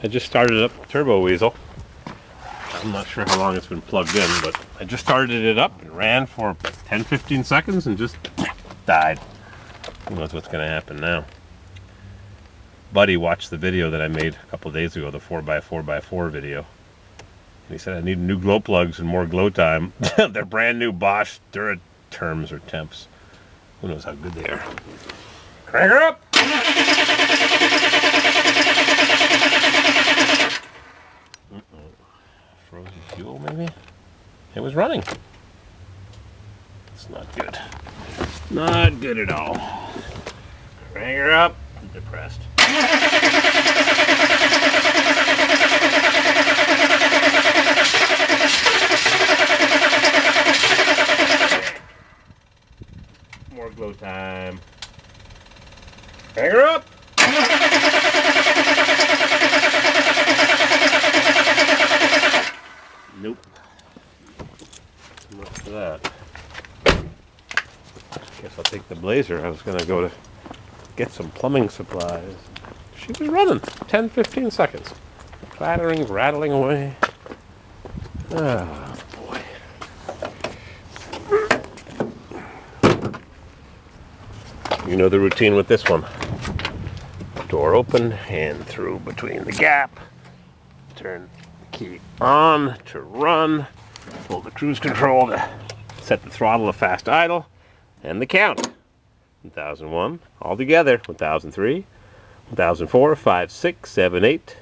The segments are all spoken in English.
I just started up the Turbo Weasel. I'm not sure how long it's been plugged in, but I just started it up and ran for 10-15 seconds and just died. Who knows what's going to happen now. Buddy watched the video that I made a couple days ago, the 4x4x4 video. And he said I need new glow plugs and more glow time. They're brand new Bosch Duraterms or Temps. Who knows how good they are. Crank her up! Frozen fuel maybe? It was running. It's not good. Not good at all. Crank her up. I'm depressed. More glow time. Crank her up. Nope. Not for that. Guess I'll take the Blazer. I was going to go to get some plumbing supplies. She was running 10-15 seconds. Clattering, rattling away. Oh boy. You know the routine with this one. Door open, hand through between the gap. Turn the key on to run. Pull the cruise control to set the throttle to fast idle. And the count. 1001 all together. 1003, 1004, 5, 6, 7, 8,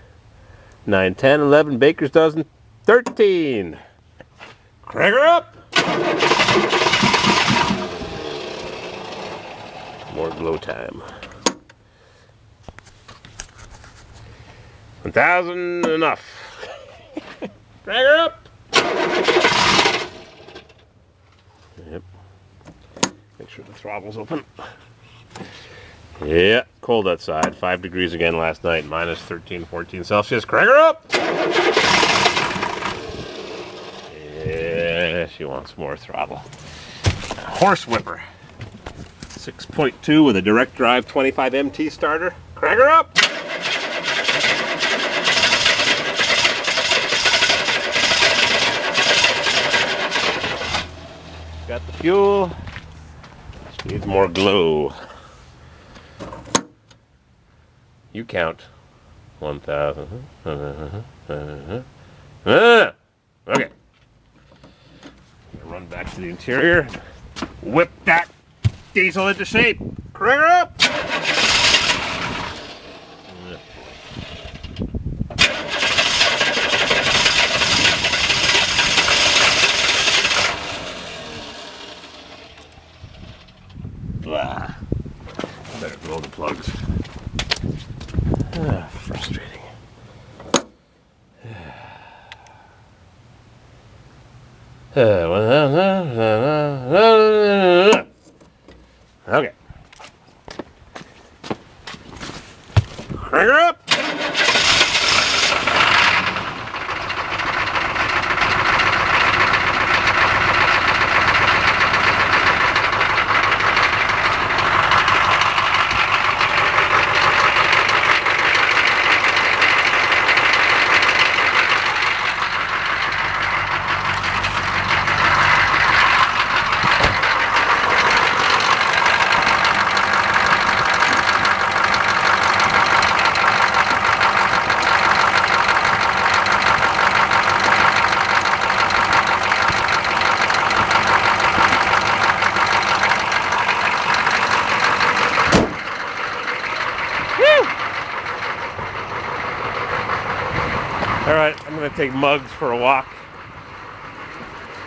9, 10, 11, baker's dozen, 13. Crank her up! More glow time. 1,000 enough. Crank her up! Yep. Make sure the throttle's open. Yeah, cold outside. 5 degrees again last night. Minus 13, 14 Celsius. Crank her up! Yeah, she wants more throttle. Horse whipper. 6.2 with a direct drive 25 MT starter. Crank her up! Got the fuel. She needs more glow. You count. 1,000. Okay. Run back to the interior. Whip that diesel into shape. Crank her up! Blah. Better blow the plugs. Frustrating. Okay. Crank her up! Alright, I'm going to take Muggs for a walk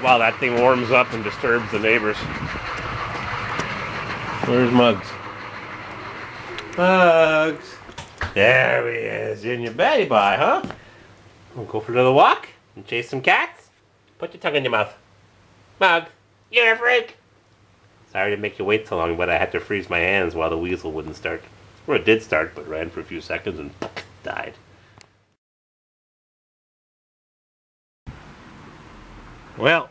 while that thing warms up and disturbs the neighbors. Where's Muggs? Muggs! There he is, in your belly by, huh? Wanna go for another walk and chase some cats? Put your tongue in your mouth. Muggs, you're a freak! Sorry to make you wait so long, but I had to freeze my hands while the weasel wouldn't start. Or it did start, but ran for a few seconds and died. Well,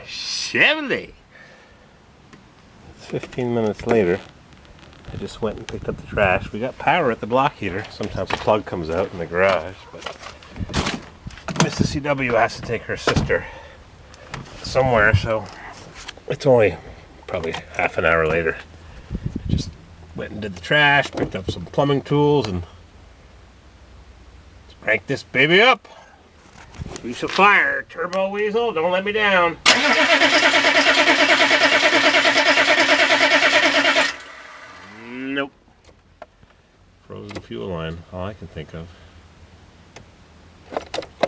Chevy! It's 15 minutes later. I just went and picked up the trash. We got power at the block heater. Sometimes a plug comes out in the garage, but Mrs. CW has to take her sister somewhere, so it's only probably half an hour later. Just went and did the trash, picked up some plumbing tools, and let's crank this baby up. We shall fire. Turbo Weasel, don't let me down. Nope. Frozen fuel line, all I can think of.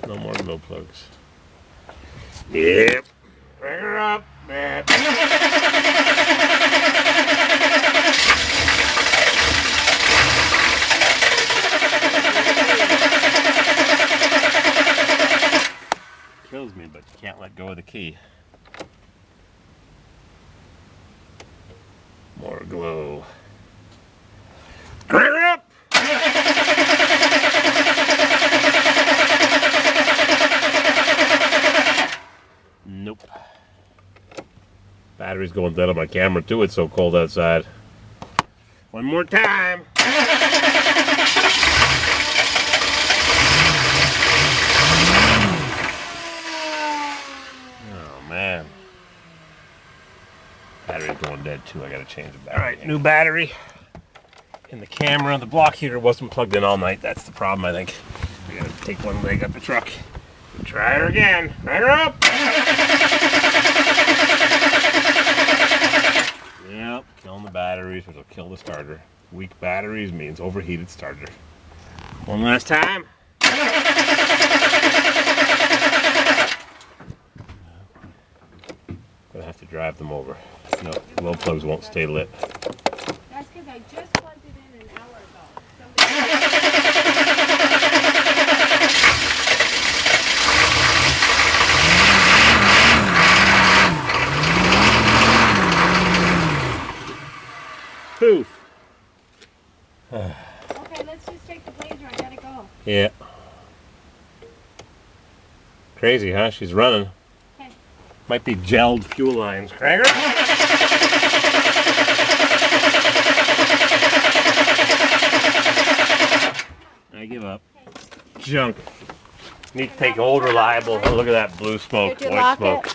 No more glow plugs. Yep. Bring her up. Kills me, but you can't let go of the key. More glow. Bring her up. Nope. Battery's going dead on my camera too. It's so cold outside. One more time. Oh man. Battery's going dead too. I gotta change the battery. Alright, new battery in the camera. The block heater wasn't plugged in all night. That's the problem, I think. I gotta take one leg up the truck. Try her again. Bring her up. Yep, killing the batteries, which will kill the starter. Weak batteries means overheated starter. One last time. Gonna have to drive them over. No, glow plugs won't stay lit. That's because I just plugged it in an hour ago. Poof. Okay, let's just take the blazer. I gotta go. Yeah. Crazy, huh? She's running. Okay. Might be gelled fuel lines. Cranger? I give up. Junk. Need to take old reliable. Oh, look at that blue smoke, Did you white lock smoke. it?